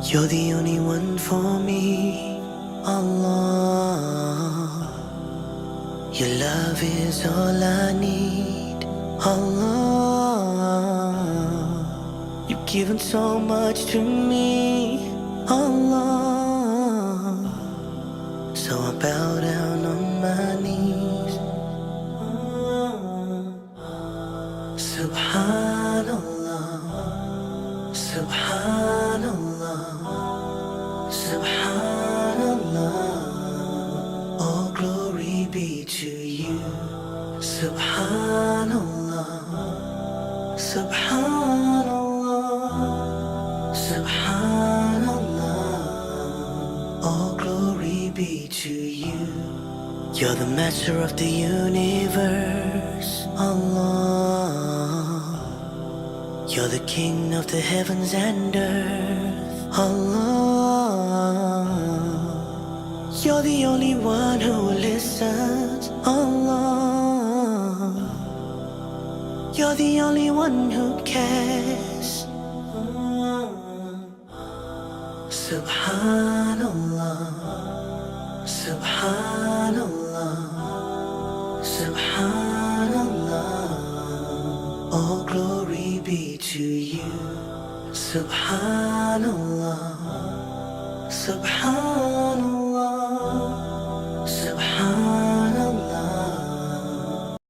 You're the only one for me, Allah. Your love is all I need, Allah. You've given so much to me, Allah. So I bow down on my knees. SubhanaAllah, SubhanaAllah, SubhanaAllah. All glory be to you. SubhanaAllah, SubhanaAllah, SubhanaAllah. All glory be to you. You're the master of the universe, Allah. You're the king of the heavens and earth, Allah. You're the only one who listens, Allah. You're the only one who cares. SubhanaAllah, SubhanaAllah, SubhanaAllah. All glory be to you. SubhanaAllah, SubhanaAllah.